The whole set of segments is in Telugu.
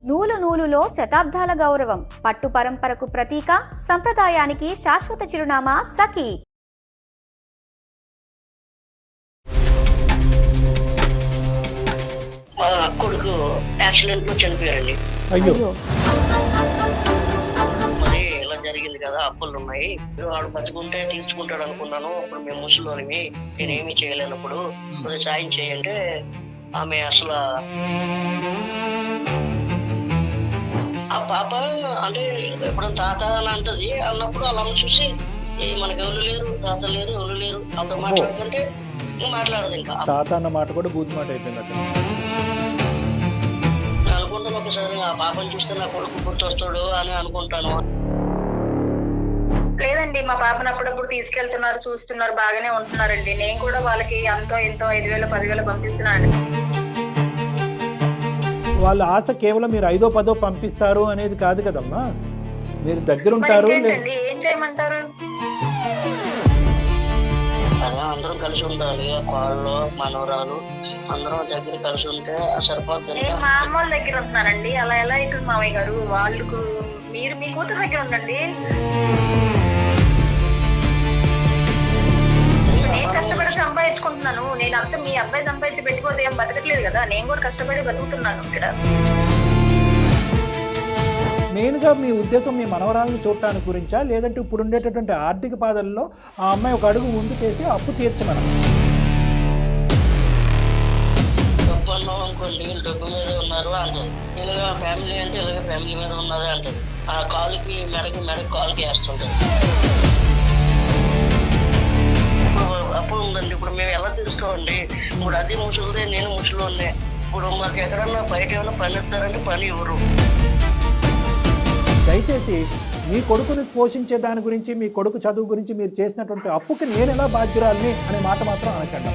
నూలు నూలులో శతాబ్దాల గౌరవం, పట్టు పరంపరకు ప్రతీక, సంప్రదాయానికి శాశ్వత చిరునామా సఖీ. మా కొడుకు యాక్సిడెంట్ లో చనిపోయారండి. అయ్యో, మరి ఇలా జరిగింది కదా, అప్పులు ఉన్నాయి, వాడు బతుకుంటే తీర్చుకుంటాడు అనుకున్నాను. అప్పుడు మేము ముసలిమి, నేనేమి చేయలేనప్పుడు కొద్దిగా సాయం చేయంటే ఆమె అసలు ఆ పాప అంటే ఇప్పుడు తాత అని అంటది. అన్నప్పుడు అలా చూసి మనకి ఎవరు లేరు, తాత లేరు, ఎవరు లేరు, అంత మాట్లాడుతుంటే మాట్లాడదు. ఇంకా తాత అన్న మాట కూడా బూత్ మాట అయిపోయింది అక్కడ. అనుకుంటాను ఒకసారి ఆ పాపను చూస్తే నా కొడుకు గుర్తొస్తాడు అని అనుకుంటాను. లేదండి, మా పాపను అప్పుడప్పుడు తీసుకెళ్తున్నారు, చూస్తున్నారు, బాగానే ఉంటున్నారండి. నేను కూడా వాళ్ళకి ఎంతో 5,000 10,000 పంపిస్తున్నాను. వాళ్ళ ఆశ కేవలం మీరు 5ో 10ో పంపిస్తారు అనేది కాదు కదమ్మా, మీరు దగ్గర ఉంటారు. ఏం చేయమంటారు? అందరం కలిసి ఉండాలి, కాళ్ళు మనవరాలు అందరం దగ్గర కలిసి ఉంటే సరిపోతుంది. నేను మా అమ్మ వాళ్ళ దగ్గర ఉంటున్నానండి. అలా ఎలా అవుతుంది మామయ్య గారు? వాళ్ళకు మీరు మీ కూతురు దగ్గర ఉండండి. నేను కష్టపడి సంపాదించుకుంటున్నాను. నేను అచ్చం మీ అబ్బాయి సంపాదించి పెట్టిపోతే ఏం బతకట్లేదు కదా, నేను కూడా కష్టపడి బతుకుతున్నాను ఇక్కడ. మెయిన్గా మీ ఉద్దేశం మీ మనవరాలను చూడటానికి గురించా, లేదంటే ఇప్పుడు ఉండేటటువంటి ఆర్థిక బాధల్లో ఆ అమ్మాయి ఒక అడుగు ముందుకేసి అప్పు తీర్చమని? డబ్బు అన్నాం అనుకోండి, వీళ్ళు డబ్బు మీద ఉన్నారు అంటారు. ఇలాగ ఫ్యామిలీ అంటే ఇలాగ ఫ్యామిలీ మీద ఉన్నదే అంటారు. ఆ కాలుకి మెడకి కాలుకి వేస్తుంటారు. అప్పుడు ఉందండి. ఇప్పుడు మేము ఎలా తెలుసుకోండి? ఇప్పుడు అది ముసలిదే, నేను ముసలినే. ఇప్పుడు మాకు ఎక్కడన్నా బయట ఏమైనా పని ఇస్తారంటే పని ఇవ్వరు. దయచేసి మీ కొడుకుని పోషించే దాని గురించి, మీ కొడుకు చదువు గురించి మీరు చేసినటువంటి అప్పుకి నేను ఎలా బాధ్యురాలని అనే మాట మాత్రం అనకండి.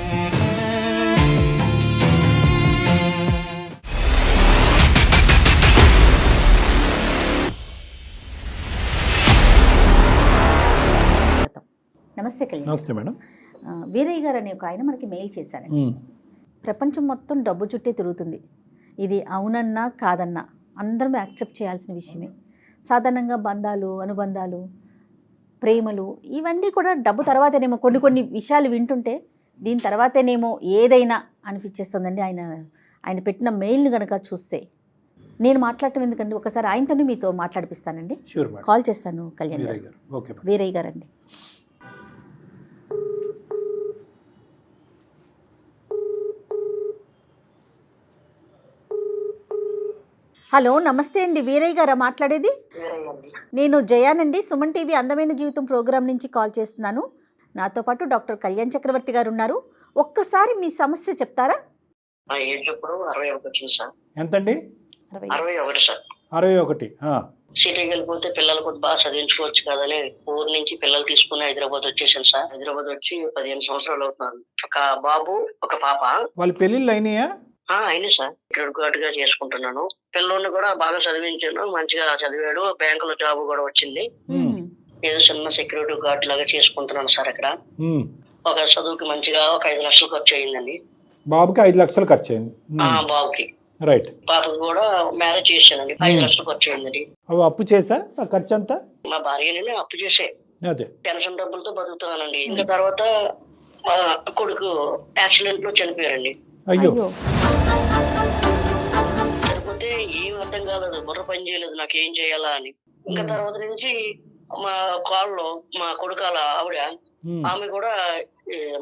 నమస్తే కళ్యాణ్. నమస్తే మేడం. వీరయ్య గారు అనే ఒక ఆయన మనకి మెయిల్ చేశారండి. ప్రపంచం మొత్తం డబ్బు చుట్టే తిరుగుతుంది. ఇది అవునన్నా కాదన్నా అందరం యాక్సెప్ట్ చేయాల్సిన విషయమే. సాధారణంగా బంధాలు, అనుబంధాలు, ప్రేమలు ఇవన్నీ కూడా డబ్బు తర్వాతనేమో కొన్ని విషయాలు వింటుంటే దీని తర్వాతనేమో ఏదైనా అనిపించేస్తుందండి. ఆయన పెట్టిన మెయిల్ని కనుక చూస్తే నేను మాట్లాడటం ఎందుకండి, ఒకసారి ఆయనతోనే మీతో మాట్లాడిపిస్తానండి. కాల్ చేస్తాను కళ్యాణ్ గారు. వీరయ్య గారు అండి. హలో, నమస్తే అండి. వీరయ్య గారా మాట్లాడేది? నేను జయానండి, సుమన్ టీవీ అందమైన జీవితం ప్రోగ్రాం నుంచి కాల్ చేస్తున్నాను. నాతో పాటు డాక్టర్ కళ్యాణ్ చక్రవర్తి గారు ఉన్నారు. ఒక్కసారి మీ సమస్య చెప్తారా? ఎంతండి? 61 సార్. 61. సిటీకి వెళ్ళిపోతే పిల్లలకు బాగా చదివించుకోవచ్చు కదని ఊరు నుంచి పిల్లలు తీసుకుని హైదరాబాద్ వచ్చేసాను సార్. హైదరాబాద్ వచ్చి 15 సంవత్సరాలు అవుతున్నాను. ఒక బాబు, ఒక పాప. వాళ్ళ పెళ్ళిళ్ళు అయినాయా? అయినా సార్. క్రెడిట్ గా చేసుకుంటున్నాను. పిల్లోని కూడా బాగా చదివించాను, మంచిగా చదివాడు. బ్యాంకులో జాబ్ కూడా వచ్చింది. ఏదో చిన్న సెక్యూరిటీ గార్డ్ లాగా చేసుకుంటున్నాను సార్. అక్కడ ఒక చదువుకి మంచిగా ఒక 5 లక్షలు ఖర్చు అయిందండి. బాబుకి 5 లక్షలు ఖర్చు అయింది. బాబుకి. రైట్. పాపకి కూడా మ్యారేజ్ చేశానండి. 5 లక్షలు ఖర్చు అయిందండి. అప్పు చేసా? ఆ ఖర్చు అంతా మా భార్యని అప్పు చేసే అదే పెన్షన్ డబ్బులతో బతుకుతున్నానండి. ఇంకా తర్వాత మా కొడుకు యాక్సిడెంట్ లో చనిపోయారండి. అయ్యో. చనిపోతే ఏం అర్థం కాలేదు, బుర్ర పని చేయలేదు నాకేం చేయాలా అని. ఇంకా తర్వాత నుంచి మా కాల్లో మా కొడుకాల ఆవిడ, ఆమె కూడా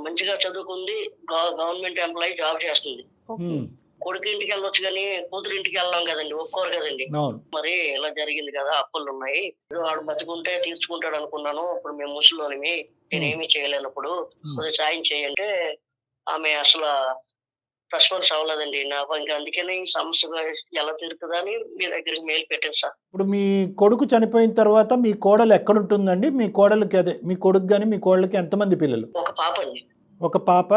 మంచిగా చదువుకుంది, గవర్నమెంట్ ఎంప్లాయీ జాబ్ చేస్తుంది. కొడుకు ఇంటికి వెళ్ళొచ్చు కానీ కూతురు ఇంటికి వెళ్ళాం కదండి, ఒప్పుకోరు కదండి. మరి ఇలా జరిగింది కదా, అప్పులు ఉన్నాయి, వాడు బతుకుంటే తీర్చుకుంటాడు అనుకున్నాను. అప్పుడు మేము ముసలిమి, నేనేమి చేయలేనప్పుడు కొద్దిగా సాయం చేయంటే ఆమె అసలు రెస్పాన్స్ అవ్వలేదండి. నాకు ఇంకా అందుకని ఈ సమస్య ఎలా తీరుతుందని మీ దగ్గరికి మెయిల్ పెట్టాను సార్. ఇప్పుడు మీ కొడుకు చనిపోయిన తర్వాత మీ కోడలు ఎక్కడ ఉంటుందండి? మీ కోడలికి, అదే మీ కొడుకు కానీ మీ కోడలికి ఎంతమంది పిల్లలు? ఒక పాప అండి. ఒక పాప.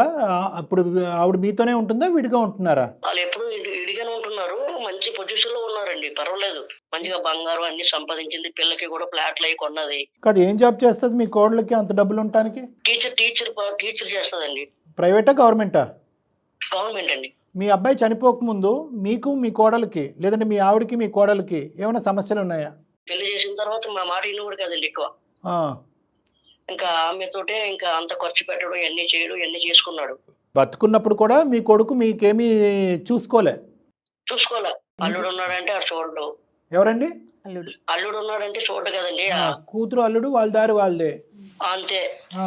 అప్పుడు ఆవిడ మీతోనే ఉంటుందా, విడిగా ఉంటున్నారా? వాళ్ళు ఎప్పుడు విడిగానే ఉంటున్నారు. మంచి పొజిషన్ లో ఉన్నారండి, పర్వాలేదు. మంచిగా బంగారం అన్ని సంపాదించింది. పిల్లకి కూడా ఫ్లాట్లు అయి కొన్నది. కాదు, ఏం జాబ్ చేస్తుంది మీ కోడలికి అంత డబ్బులు ఉండటానికి? టీచర్ చేస్తుందండి. ప్రైవేటా గవర్నమెంటా? గవర్నమెంట్ అండి. మీ అబ్బాయి చనిపోకముందు మీకు మీ కోడలికి లేదంటే మీ ఆవిడకి మీ కోడలికి ఏమైనా సమస్యలు ఉన్నాయా? పెళ్లి చేసిన తర్వాత మా మాట ఇన్ని కూడా కదండి ఎక్కువ. ఆ, ఇంకా ఆమెతోటే ఇంకా అంత ఖర్చు పెట్టడం ఇవన్నీ చేయడం ఇవన్నీ చేసుకున్నాడు. బతుకున్నప్పుడు కూడా మీ కొడుకు మీకేమీ చూసుకోలే? చూసుకోలే. అల్లుడు ఉన్నాడంటే అది చూడడు. ఎవరండి? అల్లుడు. అల్లుడు ఉన్నాడంటే చూడడు కదండి. కూతురు అల్లుడు వాళ్ళ దారి వాళ్ళదే. అంతే. ఆ,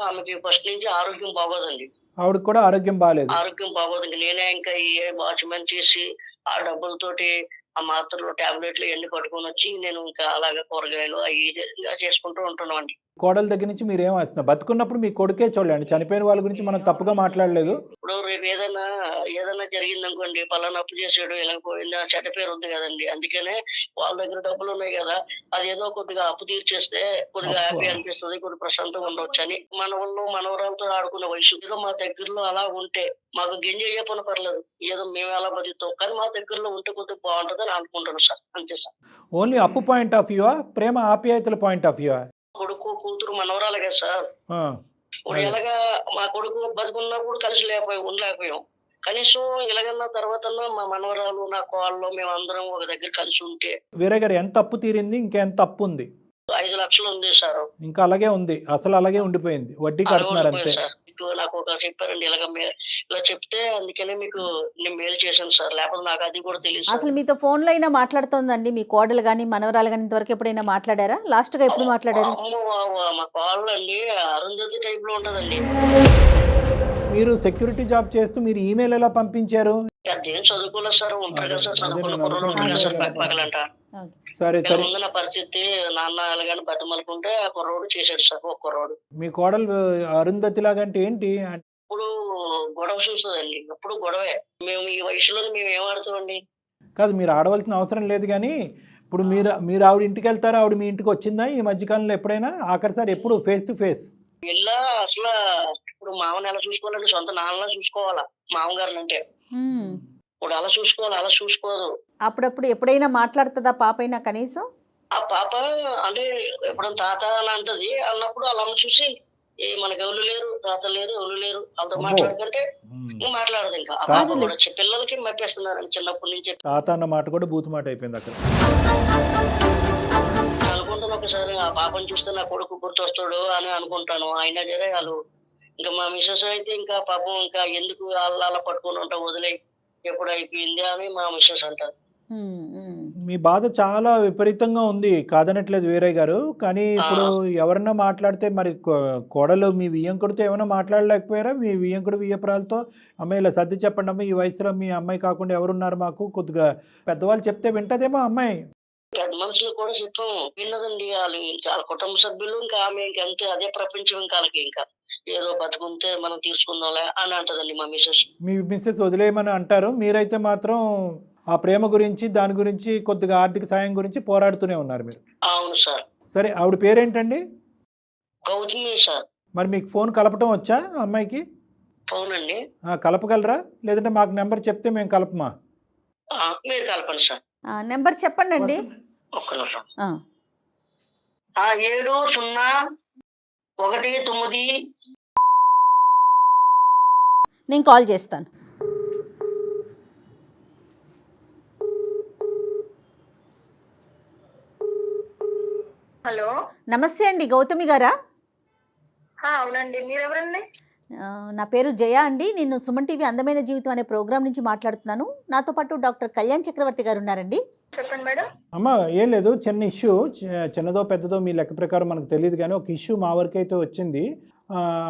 ఆమెకి ఫస్ట్ నుంచి ఆరోగ్యం బాగోదండి. ఆవిడకి కూడా ఆరోగ్యం బాగాలేదు. ఆరోగ్యం బాగోదండి. నేనే ఇంకా ఈ వాచ్మెన్ చేసి ఆ డబ్బులతోటి ఆ మాత్రలు టాబ్లెట్లు ఎన్ని పట్టుకొని వచ్చి నేను ఇంకా అలాగే కూరగాయలు అవి ఇలా చేసుకుంటూ ఉంటున్నాం అండి. కోడల దగ్గర నుంచి మీరు ఏం వస్తున్నారు? బతుకున్నప్పుడు మీ కొడుకే చూడండి, చనిపోయిన వాళ్ళ గురించి మనం తప్పుగా మాట్లాడలేదు. ఇప్పుడు రేపు ఏదైనా జరిగింది అనుకోండి, పలానా అప్పు చేసాడు ఇలా పోయింది ఆ చెడ్డ పేరు ఉంది కదండి. అందుకనే వాళ్ళ దగ్గర డబ్బులు ఉన్నాయి కదా, అదేదో కొద్దిగా అప్పు తీర్చేస్తే కొద్దిగా హ్యాపీ అనిపిస్తుంది, కొద్దిగా ప్రశాంతంగా ఉండొచ్చు అని. మనవళ్ళు మనవరాలతో ఆడుకునే వయసు ఏదో మా దగ్గరలో అలా ఉంటే మాకు గింజ అయ్యే పని పర్లేదు, ఏదో మేము ఎలా బతుకుతాం కానీ మా దగ్గరలో ఉంటే కొద్దిగా బాగుంటుంది అని అనుకుంటాను సార్. అంతే సార్. ఓన్లీ అప్పు పాయింట్ ఆఫ్ వ్యూ, ప్రేమ ఆప్యాయతల పాయింట్ ఆఫ్ వ్యూ? కొడుకు కూతురు మనవరాలు కదా సార్. ఇప్పుడు ఎలాగా మా కొడుకు బతుకున్నప్పుడు కలిసి ఉండలేకపోయాం, కనీసం ఇలాగన్నా తర్వాత మా మనవరాలు నా కోళ్ళు మేము అందరం ఒక దగ్గర కలిసి ఉంటే. వేరే గారు ఎంత అప్పు తీరింది, ఇంకా ఎంత అప్పు ఉంది? 5 లక్షలు ఉంది సార్. ఇంకా అలాగే ఉంది, అసలు అలాగే ఉండిపోయింది, వడ్డీ కడుతున్నారు అంతే. నాకు ఒక చెప్పారండి ఇలా చెప్తే అందుకనే మీకు నేను మెయిల్ చేశాను సార్, లేకపోతే నాకు అది కూడా తెలియదు. అసలు మీతో ఫోన్లో అయినా మాట్లాడుతోందండి మీ కోడలు కానీ మనవరాలు కానీ ఇంతవరకు ఎప్పుడైనా మాట్లాడారా? లాస్ట్గా ఎప్పుడు మాట్లాడారు? మా కోళ్ళు అండి అరుంధతి టైప్ లో ఉంటదండి. మీరు సెక్యూరిటీ జాబ్ చేస్తూ మీరు ఈమెయిల్ ఎలా పంపించారు? అదేం చదువుకోలేదు సార్. ఉంటారు కదా సార్, చదువుకున్న కుర్రలు ఉంటారు కదా సార్, పక్కలంట. సరే సరే. ముందు నా పరిస్థితి నాన్న ఎలాగని బతమలుకుంటే ఆ కుర్రోడు చేశాడు సార్. ఒక కుర్రోడు. మీ కోడలు అరుంధతి లాగా అంటే ఏంటి? ఇప్పుడు గొడవ చూస్తుందండి, ఎప్పుడు గొడవే. మేము ఈ వయసులో మేము ఏమాడుతామండి? కాదు, మీరు ఆడవలసిన అవసరం లేదు, కానీ ఇప్పుడు మీరు ఆవిడ ఇంటికి వెళ్తారా? ఆవిడ మీ ఇంటికి వచ్చిందా ఈ మధ్యకాలంలో ఎప్పుడైనా? ఆఖరిసారి ఎప్పుడు ఫేస్ టు ఫేస్? ఇలా అసలు ఇప్పుడు మామని ఎలా చూసుకోవాలండి, సొంత నాన్నలా చూసుకోవాలా మామగారిని అంటే. ఇప్పుడు అలా చూసుకోవాలి, అలా చూసుకోదు. అప్పుడప్పుడు ఎప్పుడైనా మాట్లాడుతుందా పాప అయినా కనీసం? ఆ పాప అంటే ఎప్పుడైనా తాత అని అంటది, అన్నప్పుడు అలా చూసి మనకి ఎవరు లేరు, తాత లేరు, ఎవరు లేరు, వాళ్ళతో మాట్లాడుకుంటే మాట్లాడదు. ఇంకా ఆ పాప కూడా పిల్లలకి మప్పేస్తున్నారండి చిన్నప్పటి నుంచి. తాత అన్న మాట కూడా బూతు మాట అయిపోయింది అక్కడ. అనుకుంటాను ఒకసారి ఆ పాపను చూస్తే నా కొడుకు గుర్తొస్తాడు అని అనుకుంటాను. అయినా సరే వాళ్ళు ఇంకా మా మిస్సెస్ అయితే ఇంకా పాపం ఇంకా ఎందుకు అలా పట్టుకుని ఉంటాం, వదిలే ఎప్పుడు అయిపోయింది అని మా మిస్సెస్ అంటారు. మీ బాధ చాలా విపరీతంగా ఉంది, కాదనట్లేదు వీరయ్య గారు. కానీ ఇప్పుడు ఎవరన్నా మాట్లాడితే మరి కోడలు మీ వియ్యంకుడితో ఏమైనా మాట్లాడలేకపోయారా? మీ వియ్యంకుడు వియ్యపురాలతో అమ్మాయి ఇలా సర్ది చెప్పండి అమ్మ, ఈ వయసులో మీ అమ్మాయి కాకుండా ఎవరున్నారు మాకు, కొద్దిగా పెద్దవాళ్ళు చెప్తే వింటదేమో అమ్మాయి. పెద్ద మనుషులు కూడా చెప్పాం, విన్నదండి. వాళ్ళు చాలా కుటుంబ సభ్యులు ఇంకా ఆమె ఇంకంతే, అదే ప్రపంచం. ఇంకా వాళ్ళకి ఇంకా ఏదో బతుకుంటే మనం తీసుకుందాంలే అని అంటదండి మా మిస్సెస్. మీ మిస్సెస్ వదిలేయమని అంటారు, మీరైతే మాత్రం ఆ ప్రేమ గురించి దాని గురించి కొద్దిగా ఆర్థిక సాయం గురించి పోరాడుతూనే ఉన్నారు మీరు. అవును సార్. సరే, ఆవిడ పేరేంటండి? గౌతమి సార్. మరి మీకు ఫోన్ కలపటం వచ్చా అమ్మాయికి? ఫోన్ అండి కలపగలరా? లేదంటే మాకు నెంబర్ చెప్తే మేము కలపమా? మీరు కలపండి సార్. నెంబర్ చెప్పండి అండి. ఒక్క నిమిషం. 7019. నేను కాల్ చేస్తాను. హలో, నమస్తే అండి, గౌతమి గారా? అవునండి, మీరెవరండి? నా పేరు జయ అండి. నేను సుమన్ టీవీ అందమైన జీవితం అనే ప్రోగ్రామ్ నుంచి మాట్లాడుతున్నాను. నాతో పాటు డాక్టర్ కళ్యాణ్ చక్రవర్తి గారు ఉన్నారండి. చెప్పండి మేడం. అమ్మ, ఏం లేదు, చిన్న ఇష్యూ, చిన్నదో పెద్దదో మీ లెక్క ప్రకారం మనకు తెలియదు, కానీ ఒక ఇష్యూ మా వరకు అయితే వచ్చింది.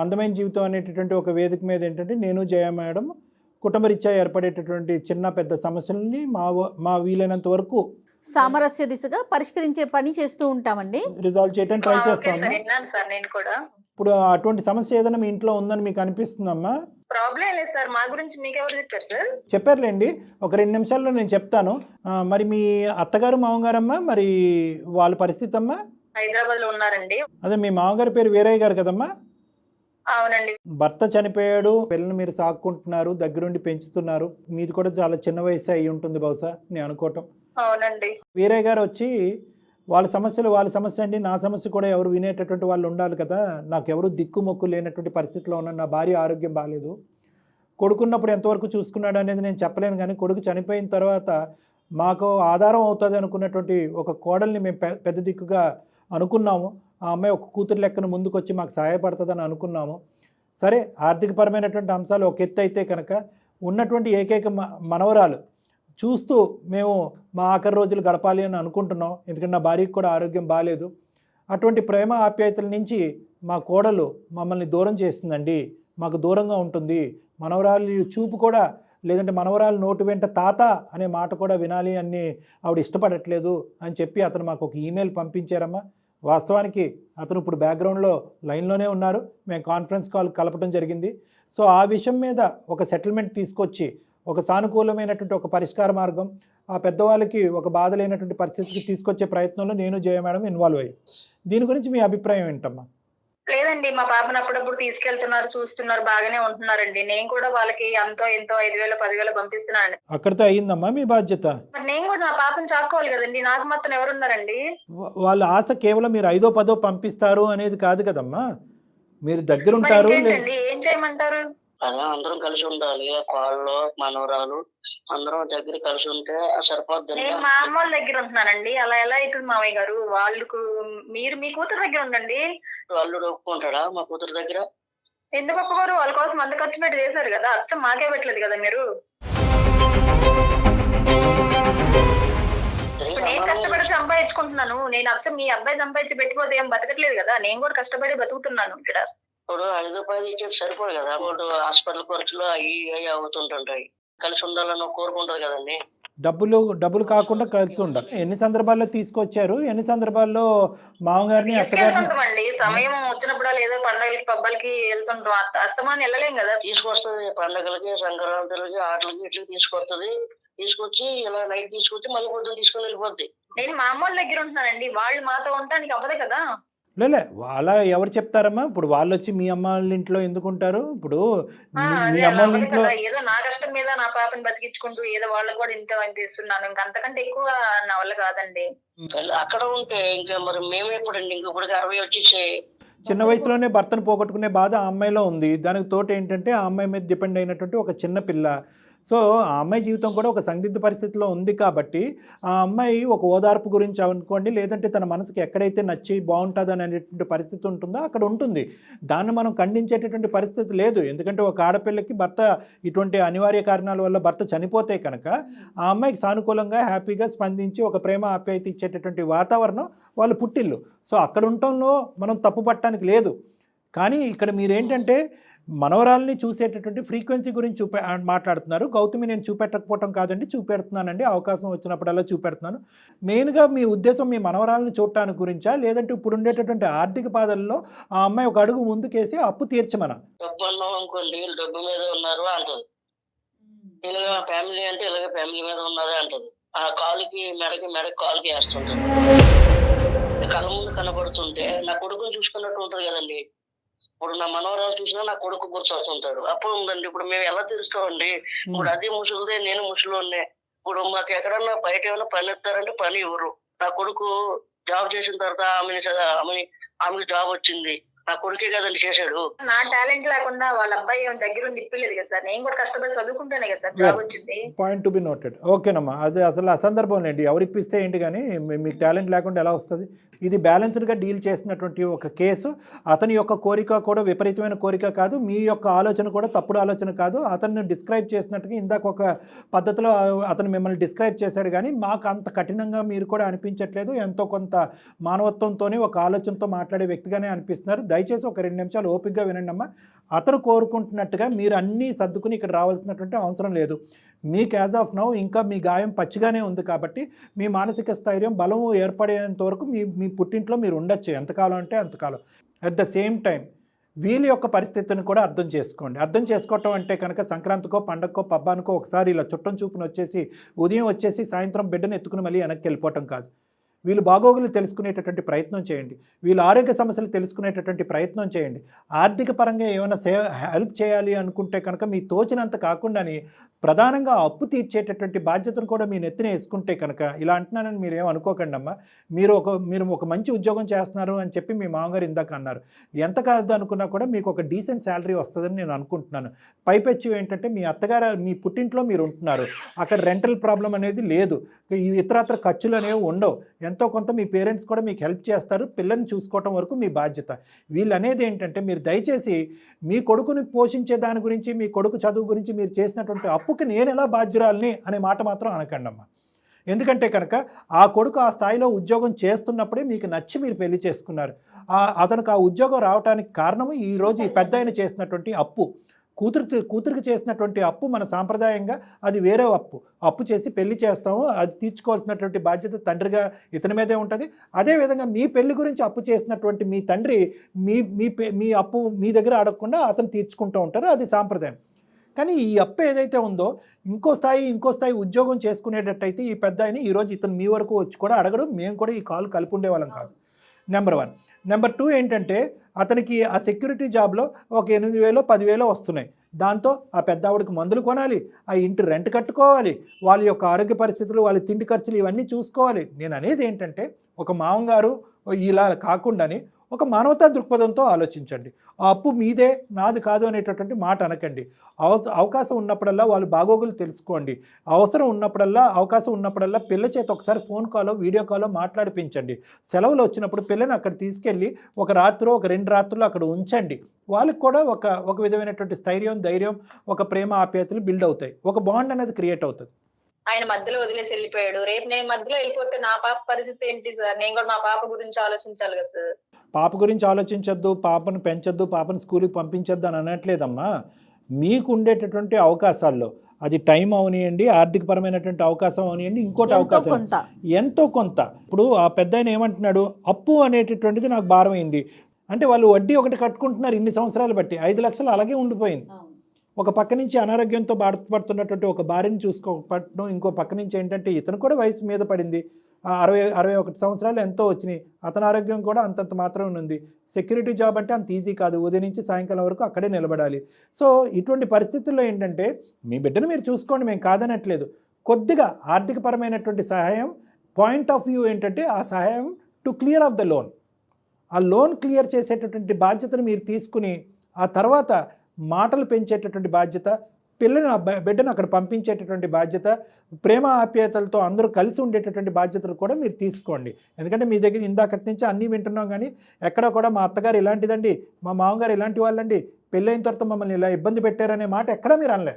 అందమైన జీవితం అనేటటువంటి ఒక వేదిక మీద ఏంటంటే నేను జయ మేడం కుటుంబరీత్యా ఏర్పడేటటువంటి చిన్న పెద్ద సమస్యలని మా వీలైనంత వరకు సామరస్య దిశగా పరిష్కరించే పని చేస్తూ ఉంటామండి. రిజాల్వ్ చేయడానికి ట్రై చేస్తాము. నేను కూడా ఇప్పుడు అటువంటి సమస్య ఏదైనా మీ ఇంట్లో ఉందని మీకు అనిపిస్తుందమ్మా? ప్రాబ్లం లేదు సార్, మా గురించి మీకు ఎవరు చెప్పారు సార్? చెప్పారులేండి, ఒక 2 నిమిషాల్లో నేను చెప్తాను. మరి మీ అత్తగారు మామగారమ్మా, మరి వాళ్ళ పరిస్థితి అమ్మా? హైదరాబాద్ లో ఉన్నారండి. అదే, మీ మామగారి పేరు వీరయ్య గారు కదమ్మా? అవునండి. భర్త చనిపోయాడు, పిల్లల్ని మీరు సాక్కుంటున్నారు, దగ్గరుండి పెంచుతున్నారు. మీది కూడా చాలా చిన్న వయసు అయి ఉంటుంది బహుశా నేను అనుకోవటం. అవునండి. వీరయ్య గారు వచ్చి వాళ్ళ సమస్య అండి, నా సమస్య కూడా ఎవరు వినేటటువంటి వాళ్ళు ఉండాలి కదా, నాకు ఎవరు దిక్కు మొక్కు లేనటువంటి పరిస్థితిలో ఉన్న, నా భార్య ఆరోగ్యం బాగాలేదు, కొడుకున్నప్పుడు ఎంతవరకు చూసుకున్నాడు అనేది నేను చెప్పలేను, కానీ కొడుకు చనిపోయిన తర్వాత మాకు ఆధారం అవుతుంది అనుకున్నటువంటి ఒక కోడల్ని మేము పెద్ద దిక్కుగా అనుకున్నాము. ఆ అమ్మాయి ఒక కూతురు లెక్కన ముందుకు వచ్చి మాకు సహాయపడుతుందని అనుకున్నాము. సరే, ఆర్థికపరమైనటువంటి అంశాలు ఒక ఎత్తు అయితే కనుక ఉన్నటువంటి ఏకైక మనవరాలు చూస్తూ మేము మా ఆఖరి రోజులు గడపాలి అని అనుకుంటున్నాం. ఎందుకంటే నా భార్యకి కూడా ఆరోగ్యం బాగాలేదు. అటువంటి ప్రేమ ఆప్యాయతల నుంచి మా కోడలు మమ్మల్ని దూరం చేస్తుందండి, మాకు దూరంగా ఉంటుంది. మనవరాలు చూపు కూడా, లేదంటే మనవరాలు నోటు వెంట తాత అనే మాట కూడా వినాలి అని ఆవిడ ఇష్టపడట్లేదు అని చెప్పి అతను మాకు ఒక ఈమెయిల్ పంపించారమ్మా. వాస్తవానికి అతను ఇప్పుడు బ్యాక్గ్రౌండ్లో లైన్లోనే ఉన్నారు. మేము కాన్ఫరెన్స్ కాల్ కలపడం జరిగింది. సో ఆ విషయం మీద ఒక సెటిల్మెంట్ తీసుకొచ్చి ఒక సానుకూలమైనటువంటి ఒక పరిష్కార మార్గం ఆ పెద్దవాళ్ళకి ఒక బాధ లేనటువంటి పరిస్థితికి తీసుకొచ్చే ప్రయత్నంలో నేను జయ మేడం ఇన్వాల్వ్ అయ్యి. దీని గురించి మీ అభిప్రాయం ఏంటమ్మా? లేదండి, మా పాపను అప్పుడప్పుడు తీసుకెళ్తున్నారు, చూస్తున్నారు, బాగానే ఉంటున్నారండి. నేను కూడా వాళ్ళకి ఎంతో 5,000 10,000 పంపిస్తున్నానండి. అక్కడితో అయ్యిందమ్మా మీ బాధ్యత? మరి నేను కూడా నా పాపను చాక్కోవాలి కదండి, నాకు మాత్రం ఎవరున్నారండి? వాళ్ళ ఆశ కేవలం మీరు 5దో 10దో పంపిస్తారు అనేది కాదు కదమ్మా, మీరు దగ్గర ఉంటారు. ఏం చేయమంటారు? అదే అందరం కలిసి ఉండాలి. కోళ్ళు మనవరాలు అందరం దగ్గర కలిసి ఉంటే సరిపోద్ది. నేను మా అమ్మ వాళ్ళ దగ్గర ఉంటున్నానండి, అలా ఎలా అవుతుంది మామయ్య గారు? వాళ్ళకు మీరు మీ కూతురు దగ్గర ఉండండి. వాళ్ళు ఒప్పుకుంటాడా మా కూతురు దగ్గర? ఎందుకు ఒప్పుకోరు? వాళ్ళ కోసం అంత ఖర్చు పెట్టి చేశారు కదా, అచ్చం మాకే పెట్టలేదు కదా మీరు. నేను కష్టపడి సంపాదించుకుంటున్నాను, నేను అచ్చం మీ అబ్బాయి సంపాదించి పెట్టిపోతే ఏం బతకట్లేదు కదా, నేను కూడా కష్టపడి బతుకుతున్నాను ఇక్కడ. ఇప్పుడు 5 రూపాయలు ఇచ్చేది సరిపోదు కదా, ఇప్పుడు హాస్పిటల్ ఖర్చులు అవి అవుతుంటుంటాయి. కలిసి ఉండాలని కోరుకుంటది కదండి. డబ్బులు కాకుండా కలిసి ఉండాలి. ఎన్ని సందర్భాల్లో తీసుకొచ్చారు, ఎన్ని సందర్భాల్లో మామగారిని తీసుకెళ్తుంటామండి, సమయం వచ్చినప్పుడు ఏదో పండుగలకి పబ్బాలకి వెళ్తుంటాం, అస్తమాన్ని వెళ్ళలేం కదా. తీసుకొస్తుంది పండుగలకి, సంక్రాంతులకి, ఆటలకి ఇట్లకి తీసుకొస్తుంది. తీసుకొచ్చి ఇలా నైట్ తీసుకొచ్చి మళ్ళీ పొద్దున్న తీసుకొని వెళ్ళిపోద్ది. నేను మా అమ్మ వాళ్ళ దగ్గర ఉంటున్నానండి, వాళ్ళు మాతో ఉండడానికి అవ్వదు కదా. లేలే, అలా ఎవరు చెప్తారమ్మా? ఇప్పుడు వాళ్ళు వచ్చి మీ అమ్మ వాళ్ళ ఇంట్లో ఎందుకు ఉంటారు? ఇప్పుడు మీ అమ్మ వాళ్ళ ఇంట్లో ఏదో నా కష్టం మీద నా పాపని బతికించుకుంటూ ఏదో వాళ్ళకి కూడా ఇంత ఇస్తున్నాను, ఇంకంతకంటే ఎక్కువ నా వల్ల కాదండి. అక్కడ ఉంటే ఇంకా మరి మేము ఎప్పుడండి, ఇంకొకటికి 60 వచ్చేసి చిన్న వయసులోనే భర్తను పోగొట్టుకునే బాధ ఆ అమ్మాయిలో ఉంది. దానికి తోట ఏంటంటే ఆ అమ్మాయి మీద డిపెండ్ అయినటువంటి ఒక చిన్న పిల్ల. సో ఆ అమ్మాయి జీవితం కూడా ఒక సందిగ్ధ పరిస్థితిలో ఉంది కాబట్టి ఆ అమ్మాయి ఒక ఓదార్పు గురించి అనుకోండి, లేదంటే తన మనసుకి ఎక్కడైతే నచ్చి బాగుంటుంది అనేటువంటి పరిస్థితి ఉంటుందో అక్కడ ఉంటుంది. దాన్ని మనం ఖండించేటటువంటి పరిస్థితి లేదు. ఎందుకంటే ఒక ఆడపిల్లకి భర్త ఇటువంటి అనివార్య కారణాల వల్ల భర్త చనిపోతే కనుక ఆ అమ్మాయికి సానుకూలంగా హ్యాపీగా స్పందించి ఒక ప్రేమ ఆప్యాయత ఇచ్చేటటువంటి వాతావరణం వాళ్ళు పుట్టిల్లు. సో అక్కడ ఉండటంలో మనం తప్పు పట్టడానికి లేదు. కానీ ఇక్కడ మీరేంటంటే మనవరాల్ని చూసేటటువంటి ఫ్రీక్వెన్సీ గురించి మాట్లాడుతున్నారు. గౌతమి నేను చూపెట్టకపోవటం కాదండి, చూపెడుతున్నానండి, అవకాశం వచ్చినప్పుడల్లా చూపెడుతున్నాను. మెయిన్గా మీ ఉద్దేశం మీ మనవరాలను చూడటానికి గురించా, లేదంటే ఇప్పుడు ఉండేటటువంటి ఆర్థిక బాధల్లో ఆ అమ్మాయి ఒక అడుగు ముందుకేసి అప్పు తీర్చమనా? డబ్బు అన్నాం అనుకోండి, డబ్బు మీద ఉన్నారు అంటది. ఇలాగ ఫ్యామిలీ అంటే ఇలాగ ఫ్యామిలీ మీద ఉన్నదే అంటది. ఆ కాలుకి మెడకి కాలుకి వేస్తుంటది. కళ్ళ ముందు కనబడుతుంటే నా కొడుకుని చూసుకున్నట్టు ఉంటది కదండి. ఇప్పుడు నా మనవరాలు చూసినా నా కొడుకు గుర్తొస్తుంటాడు. అప్పుడు ఉందండి, ఇప్పుడు మేము ఎలా తెలుస్తామండి? ఇప్పుడు అది ముసలిదే, నేను ముసలినే. ఇప్పుడు మాకు ఎక్కడన్నా బయట ఏమైనా పని ఇస్తారంటే పని ఇవ్వరు. నా కొడుకు జాబ్ చేసిన తర్వాత ఆమెకి జాబ్ వచ్చింది. నా కొడుకే కదండి చేశాడు. నా టాలెంట్ లేకుండా వాళ్ళ అబ్బాయి దగ్గర ఇప్పలేదు కదా సార్, నేను కూడా కష్టపడి చదువుకుంటానే కదా సార్ జాబ్ వచ్చింది. Point to be noted. ఓకేనమ్మా, అది అసలు అసందర్భం లేండి. ఎవరు ఇప్పిస్తే ఏంటి, కానీ మీకు టాలెంట్ లేకుండా ఎలా వస్తుంది? ఇది బ్యాలెన్స్డ్గా డీల్ చేసినటువంటి ఒక కేసు. అతని యొక్క కోరిక కూడా విపరీతమైన కోరిక కాదు, మీ యొక్క ఆలోచన కూడా తప్పుడు ఆలోచన కాదు. అతన్ని డిస్క్రైబ్ చేసినట్టుగా ఇందాక ఒక పద్ధతిలో అతను మిమ్మల్ని డిస్క్రైబ్ చేశాడు, కానీ మాకు అంత కఠినంగా మీరు కూడా అనిపించట్లేదు. ఎంతో కొంత మానవత్వంతోనే ఒక ఆలోచనతో మాట్లాడే వ్యక్తిగానే అనిపిస్తున్నారు. దయచేసి ఒక 2 నిమిషాలు ఓపికగా వినండి అమ్మా. అతను కోరుకుంటున్నట్టుగా మీరు అన్నీ సర్దుకుని ఇక్కడ రావాల్సినటువంటి అవసరం లేదు. మీకు యాజ్ ఆఫ్ నౌ ఇంకా మీ గాయం పచ్చిగానే ఉంది కాబట్టి మీ మానసిక స్థైర్యం బలము ఏర్పడేంత వరకు మీ పుట్టింట్లో మీరు ఉండొచ్చు, ఎంతకాలం అంటే అంతకాలం. అట్ ద సేమ్ టైం వీళ్ళ యొక్క పరిస్థితిని కూడా అర్థం చేసుకోండి. అర్థం చేసుకోవటం అంటే కనుక సంక్రాంతికో పండగకో పబ్బానికో ఒకసారి ఇలా చుట్టం చూపుని వచ్చేసి ఉదయం వచ్చేసి సాయంత్రం బిడ్డను ఎత్తుకుని మళ్ళీ వెనక్కి వెళ్ళిపోవటం కాదు. వీళ్ళు బాగోగులు తెలుసుకునేటటువంటి ప్రయత్నం చేయండి, వీళ్ళ ఆరోగ్య సమస్యలు తెలుసుకునేటటువంటి ప్రయత్నం చేయండి. ఆర్థిక పరంగా ఏమైనా హెల్ప్ చేయాలి అనుకుంటే కనుక మీ తోచినంత కాకుండానే ప్రధానంగా అప్పు తీర్చేటటువంటి బాధ్యతను కూడా మీ నెత్తిన వేసుకుంటే కనుక, ఇలా అంటున్నానని మీరు ఏమనుకోకండి అమ్మా, మీరు ఒక మంచి ఉద్యోగం చేస్తున్నారు అని చెప్పి మీ మామగారు ఇందాక అన్నారు. ఎంత కాదు అనుకున్నా కూడా మీకు ఒక డీసెంట్ శాలరీ వస్తుందని నేను అనుకుంటున్నాను. పైపెచ్చు ఏంటంటే మీ అత్తగారు మీ పుట్టింట్లో మీరు ఉంటున్నారు, అక్కడ రెంటల్ ప్రాబ్లం అనేది లేదు, ఇతరత్ర ఖర్చులు అనేవి ఉండవు, ఎంతో కొంత మీ పేరెంట్స్ కూడా మీకు హెల్ప్ చేస్తారు, పిల్లల్ని చూసుకోవటం వరకు మీ బాధ్యత. వీళ్ళు అనేది ఏంటంటే మీరు దయచేసి మీ కొడుకుని పోషించే దాని గురించి, మీ కొడుకు చదువు గురించి మీరు చేసినటువంటి అప్పుకి నేను ఎలా బాధ్యురాలని అనే మాట మాత్రం అనకండి అమ్మా. ఎందుకంటే కనుక ఆ కొడుకు ఆ స్థాయిలో ఉద్యోగం చేస్తున్నప్పుడే మీకు నచ్చి మీరు పెళ్లి చేసుకున్నారు. అతనికి ఆ ఉద్యోగం రావడానికి కారణము ఈరోజు ఈ పెద్ద ఆయన చేసినటువంటి అప్పు. కూతురికి చేసినటువంటి అప్పు మన సాంప్రదాయంగా అది వేరే అప్పు చేసి పెళ్లి చేస్తాము, అది తీర్చుకోవాల్సినటువంటి బాధ్యత తండ్రిగా ఇతని మీదే ఉంటుంది. అదేవిధంగా మీ పెళ్లి గురించి అప్పు చేసినటువంటి మీ తండ్రి మీ అప్పు మీ దగ్గర అడగకుండా అతను తీర్చుకుంటూ ఉంటారు, అది సాంప్రదాయం. కానీ ఈ అప్పు ఏదైతే ఉందో ఇంకో స్థాయి ఉద్యోగం చేసుకునేటట్టయితే ఈ పెద్ద ఆయన ఈరోజు ఇతను మీ వరకు వచ్చి కూడా అడగడం, మేము కూడా ఈ కాల్ కలిపి ఉండేవాళ్ళం కాదు. నెంబర్ 1. నెంబర్ 2 ఏంటంటే అతనికి ఆ సెక్యూరిటీ జాబ్లో ఒక 8,000 10,000 వస్తున్నాయి. దాంతో ఆ పెద్ద ఆవిడకి మందులు కొనాలి, ఆ ఇంటి రెంట్ కట్టుకోవాలి, వాళ్ళ యొక్క ఆరోగ్య పరిస్థితులు, వాళ్ళ తిండి ఖర్చులు ఇవన్నీ చూసుకోవాలి. నేను అనేది ఏంటంటే ఒక మామగారు ఇలా కాకుండానే ఒక మానవతా దృక్పథంతో ఆలోచించండి. ఆ అప్పు మీదే నాది కాదు అనేటటువంటి మాట అనకండి. అవకాశం ఉన్నప్పుడల్లా వాళ్ళు బాగోగులు తెలుసుకోండి. అవకాశం ఉన్నప్పుడల్లా పిల్ల చేత ఒకసారి ఫోన్ కాలో వీడియో కాలో మాట్లాడిపించండి. సెలవులు వచ్చినప్పుడు పిల్లని అక్కడ తీసుకెళ్ళి ఒక రాత్రో ఒక 2 రాత్రులు అక్కడ ఉంచండి. వాళ్ళకి కూడా ఒక విధమైనటువంటి స్థైర్యం, ధైర్యం, ఒక ప్రేమ ఆప్యాయతలు బిల్డ్ అవుతాయి, ఒక బాండ్ అనేది క్రియేట్ అవుతుంది. ఆయన మధ్యలో వదిలేసి వెళ్ళిపోయాడు, రేపు నేను మధ్యలో వెళ్ళిపోతే నా పాప పరిస్థితి ఏంటి సార్? నేను కూడా మా పాప గురించి ఆలోచించాలి కదా సార్. పాప గురించి ఆలోచించొద్దు, పాపను పెంచొద్దు, పాపను స్కూల్కి పంపించొద్దు అని అనట్లేదమ్మా. మీకు ఉండేటటువంటి అవకాశాల్లో అది టైం అవనియండి, ఆర్థికపరమైనటువంటి అవకాశం అవనియండి, ఇంకోటి అవకాశం ఎంతో కొంత. ఇప్పుడు ఆ పెద్ద ఆయన ఏమంటున్నాడు, అప్పు అనేటటువంటిది నాకు భారమైంది అంటే వాళ్ళు వడ్డీ ఒకటి కట్టుకుంటున్నారు ఇన్ని సంవత్సరాలు బట్టి, 5 లక్షలు అలాగే ఉండిపోయింది. ఒక పక్క నుంచి అనారోగ్యంతో బాధపడుతున్నటువంటి ఒక భార్యని చూసుకోపట్టడం, ఇంకో పక్క నుంచి ఏంటంటే ఇతను కూడా వయసు మీద పడింది, 61 సంవత్సరాలు ఎంతో వచ్చినాయి, అతని ఆరోగ్యం కూడా అంతంత మాత్రం ఉంది. సెక్యూరిటీ జాబ్ అంటే అంత ఈజీ కాదు, ఉదయం నుంచి సాయంకాలం వరకు అక్కడే నిలబడాలి. సో ఇటువంటి పరిస్థితుల్లో ఏంటంటే మీ బిడ్డను మీరు చూసుకోండి, మేము కాదనట్లేదు. కొద్దిగా ఆర్థికపరమైనటువంటి సహాయం పాయింట్ ఆఫ్ వ్యూ ఏంటంటే ఆ సహాయం to clear of the loan, ఆ లోన్ క్లియర్ చేసేటటువంటి బాధ్యతను మీరు తీసుకుని ఆ తర్వాత మాటలు పెంచేటటువంటి బాధ్యత, బిడ్డను అక్కడ పంపించేటటువంటి బాధ్యత, ప్రేమ ఆప్యాయతలతో అందరూ కలిసి ఉండేటటువంటి బాధ్యతలు కూడా మీరు తీసుకోండి. ఎందుకంటే మీ దగ్గర ఇందాకటి నుంచి అన్నీ వింటున్నాం, కానీ ఎక్కడ కూడా మా అత్తగారు ఇలాంటిదండి, మా మామగారు ఇలాంటి వాళ్ళండి, పెళ్ళైన తర్వాత మమ్మల్ని ఇలా ఇబ్బంది పెట్టారనే మాట ఎక్కడా మీరు అనలే.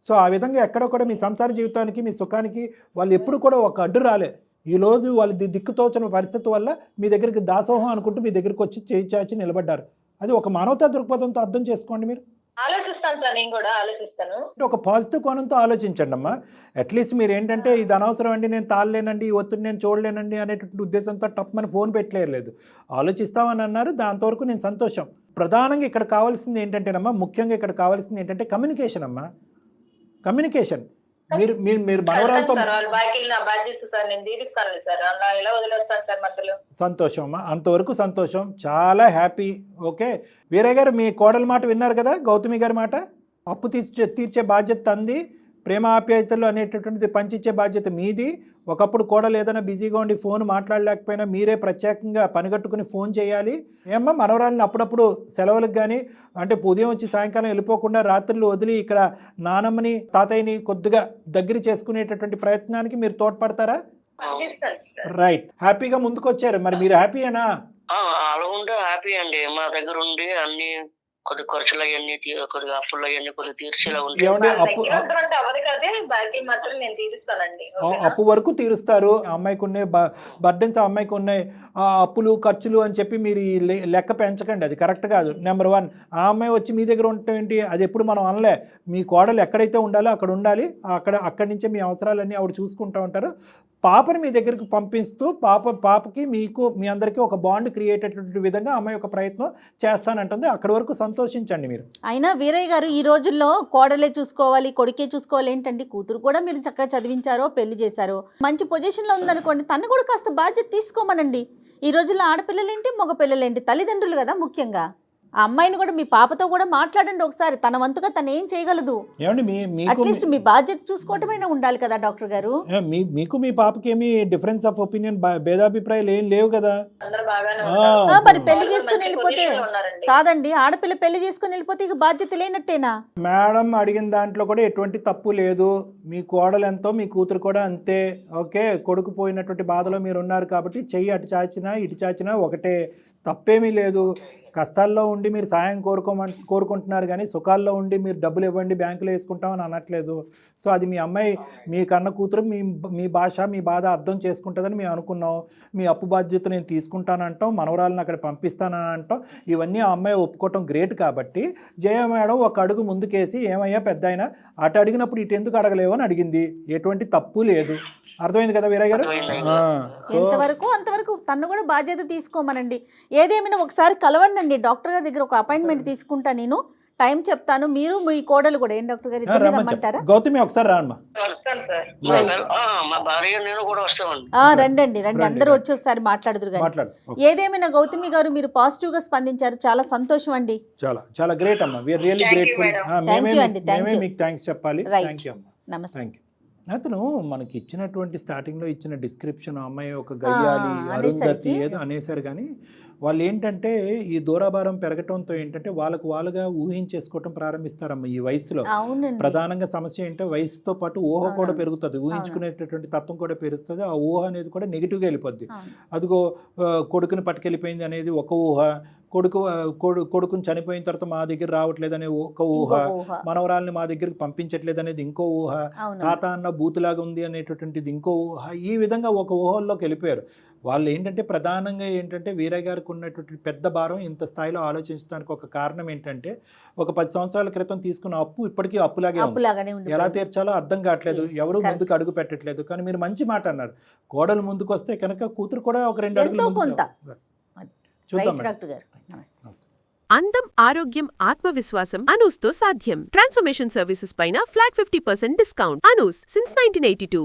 సో ఆ విధంగా ఎక్కడ కూడా మీ సంసార జీవితానికి, మీ సుఖానికి వాళ్ళు ఎప్పుడు కూడా ఒక అడ్డు రాలే. ఈరోజు వాళ్ళు దిక్కుతోచని పరిస్థితి వల్ల మీ దగ్గరికి దాసోహం అనుకుంటూ మీ దగ్గరికి వచ్చి చేయి చాచి నిలబడ్డారు. అది ఒక మానవతా దృక్పథంతో అర్థం చేసుకోండి. మీరు ఆలోచిస్తాను సార్, నేను కూడా ఆలోచిస్తాను. ఒక పాజిటివ్ కోణంతో ఆలోచించండి అమ్మా. అట్లీస్ట్ మీరు ఏంటంటే ఇది అనవసరం అండి, నేను తాళలేనండి, ఈ ఒత్తిడి నేను చూడలేనండి అనేటువంటి ఉద్దేశంతో టప్మని ఫోన్ పెట్టలేదు, ఆలోచిస్తామని అన్నారు. దాంతవరకు నేను సంతోషం. ప్రధానంగా ఇక్కడ కావాల్సింది ఏంటంటేనమ్మా, ముఖ్యంగా ఇక్కడ కావాల్సింది ఏంటంటే కమ్యూనికేషన్ అమ్మా, కమ్యూనికేషన్. మీరు మనవరాలతో సంతోషం అమ్మా, అంతవరకు సంతోషం, చాలా హ్యాపీ. ఓకే వీరయ్య గారు, మీ కోడల మాట విన్నారు కదా, గౌతమి గారి మాట. అప్పు తీర్చే బాధ్యత అంది, ప్రేమ ఆప్యాయతలు అనేటటువంటిది పంచిచ్చే బాధ్యత మీది. ఒకప్పుడు కోడలు ఏదైనా బిజీగా ఉండి ఫోన్ మాట్లాడలేకపోయినా మీరే ప్రత్యేకంగా పనిగట్టుకుని ఫోన్ చేయాలి. ఏమ్మా మనవరాలని అప్పుడప్పుడు సెలవులకు కానీ అంటే ఉదయం వచ్చి సాయంకాలం వెళ్ళిపోకుండా రాత్రులు వదిలి ఇక్కడ నానమ్మని తాతయ్యని కొద్దిగా దగ్గర చేసుకునేటటువంటి ప్రయత్నానికి మీరు తోడ్పడతారా? రైట్, హ్యాపీగా ముందుకు వచ్చారు. మరి మీరు హ్యాపీయేనా? అలా ఉంటే హ్యాపీ అండి. మా దగ్గర ఉండి అన్ని కొద్ది ఖర్చులు అవన్నీ కొద్దిగా అప్పులు అవన్నీ కొద్దిగా తీర్చేలా ఉంది. అప్పు వరకు తీరుస్తారు. అమ్మాయికి ఉన్నాయి బర్డెన్స్, అమ్మాయికి ఉన్నాయి అప్పులు ఖర్చులు అని చెప్పి మీరు లెక్క పెంచకండి, అది కరెక్ట్ కాదు. నెంబర్ 1, ఆ అమ్మాయి వచ్చి మీ దగ్గర ఉండటం ఏంటి, అది ఎప్పుడు మనం అనలే. మీ కోడలు ఎక్కడైతే ఉండాలో అక్కడ ఉండాలి, అక్కడి నుంచే మీ అవసరాలన్నీ ఆవిడ చూసుకుంటూ ఉంటారు. పాపని మీ దగ్గరికి పంపిస్తూ పాపకి మీకు మీ అందరికీ ఒక బాండ్ క్రియేట్ అయ్యేటువంటి విధంగా అమ్మాయి ఒక ప్రయత్నం చేస్తానంటుంది. అక్కడి వరకు సంతోషించండి మీరు. అయినా వీరయ్య గారు ఈ రోజుల్లో కోడలే చూసుకోవాలి, కొడుకే చూసుకోవాలి ఏంటండి? కూతురు కూడా మీరు చక్కగా చదివించారో, పెళ్లి చేశారో, మంచి పొజిషన్లో ఉందనుకోండి, తను కూడా కాస్త బాధ్యత తీసుకోమనండి. ఈ రోజుల్లో ఆడపిల్లలేంటి, మగ పిల్లలేంటి, తల్లిదండ్రులు కదా ముఖ్యంగా. ఆ అమ్మాయిని కూడా మీ పాపతో కూడా మాట్లాడండి ఒకసారి, తన వంతుగా తను ఏం చేయగలదు. అట్లీస్ట్ మీ బాధ్యత చూసుకోవటమైనా ఉండాలి కదా డాక్టర్ గారు. మీకు మీ పాపకి ఏమి డిఫరెన్స్ ఆఫ్ ఒపీనియన్, భేదాభిప్రాయాలు ఏం లేవు కదా. మరి పెళ్లి చేసుకుని వెళ్ళిపోతే కాదండి, ఆడపిల్ల పెళ్లి చేసుకుని వెళ్ళిపోతే ఇక బాధ్యత లేనట్టేనా? మేడం అడిగిన దాంట్లో కూడా ఎటువంటి తప్పు లేదు. మీ కోడలు ఎంతో మీ కూతురు కూడా అంతే. ఓకే, కొడుకు పోయినటువంటి బాధలో మీరు ఉన్నారు కాబట్టి చెయ్యి అటు చాచినా ఇటు చాచినా ఒకటే, తప్పేమీ లేదు. కష్టాల్లో ఉండి మీరు సాయం కోరుకుంటున్నారు కానీ సుఖాల్లో ఉండి మీరు డబ్బులు ఇవ్వండి బ్యాంకులో వేసుకుంటామని అనట్లేదు. సో అది మీ అమ్మాయి, మీ కన్న కూతురు మీ భాష, మీ బాధ అర్థం చేసుకుంటుందని మేము అనుకున్నాం. మీ అప్పు బాధ్యత నేను తీసుకుంటానంటాం, మనవరాలను అక్కడ పంపిస్తానని అంటాం. ఇవన్నీ ఆ అమ్మాయి ఒప్పుకోవటం గ్రేట్. కాబట్టి జయ మేడం ఒక అడుగు ముందుకేసి, ఏమయ్యా పెద్ద అయినా అటు అడిగినప్పుడు ఇటు ఎందుకు అడగలేవు అని అడిగింది. ఎటువంటి తప్పు లేదు. అర్థమైంది కదా వీరయ్య గారు? ఎంతవరకు అంతవరకు తను కూడా బాధ్యత తీసుకోమనండి. ఏదేమైనా ఒకసారి కలవండి డాక్టర్ గారి దగ్గర, ఒక అపాయింట్మెంట్ తీసుకుంటా, నేను టైం చెప్తాను. మీరు మీ కోడలు కూడా ఏం డాక్టర్ గారు రమ్మంటారా? గౌతమి ఒకసారి రామ్మా. రండి అందరూ వచ్చి ఒకసారి మాట్లాడుదురు కానీ. ఏదేమైనా గౌతమి గారు మీరు పాజిటివ్ గా స్పందించారు, చాలా సంతోషం అండి. చాలా గ్రేట్ అమ్మా. We are really grateful. మేమే మీకు థ్యాంక్స్ చెప్పాలి. థాంక్యూ అమ్మా. నమస్తే. అతను మనకి ఇచ్చినటువంటి స్టార్టింగ్లో ఇచ్చిన డిస్క్రిప్షన్, అమ్మాయి ఒక గయ్యాలి, అరుంధతి ఏదో అనేసారు. కానీ వాళ్ళు ఏంటంటే ఈ దూరాభారం పెరగటంతో ఏంటంటే వాళ్ళుగా ఊహించేసుకోవటం ప్రారంభిస్తారమ్మ ఈ వయసులో. ప్రధానంగా సమస్య ఏంటంటే వయసుతో పాటు ఊహ కూడా పెరుగుతుంది, ఊహించుకునేటటువంటి తత్వం కూడా పెరుగుతుంది. ఆ ఊహ అనేది కూడా నెగిటివ్గా వెళ్ళిపోద్ది. అదిగో కొడుకుని పట్టుకెళ్ళిపోయింది అనేది ఒక ఊహ, కొడుకుని చనిపోయిన తర్వాత మా దగ్గర రావట్లేదు అనే ఒక ఊహ, మనవరాల్ని మా దగ్గరికి పంపించట్లేదు అనేది ఇంకో ఊహ, తాత అన్న బూతులాగా ఉంది అనేటటువంటిది ఇంకో ఊహ. ఈ విధంగా ఒక ఊహల్లోకి వెళ్ళిపోయారు వాళ్ళు. ఏంటంటే ప్రధానంగా ఏంటంటే వీరయ్య గారికి ఉన్నటువంటి పెద్ద భారం ఇంత స్థాయిలో ఆలోచించడానికి ఒక కారణం ఏంటంటే, ఒక 10 సంవత్సరాల క్రితం తీసుకున్న అప్పు ఇప్పటికీ అప్పులాగే ఉంది. ఎలా తీర్చాలో అర్థం కావట్లేదు, ఎవరు ముందుకు అడుగు పెట్టట్లేదు. కానీ మీరు మంచి మాట అన్నారు, కోడలు ముందుకు వస్తే కనుక కూతురు కూడా ఒక 2 అడుగులు చూద్దాం. అందం, ఆరోగ్యం, ఆత్మవిశ్వాసం అనూస్తో సాధ్యం. ట్రాన్స్ఫర్మేషన్ సర్వీసెస్ పైన ఫ్లాట్ 50% డిస్కౌంట్. అనూస్ సిన్స్ 1982.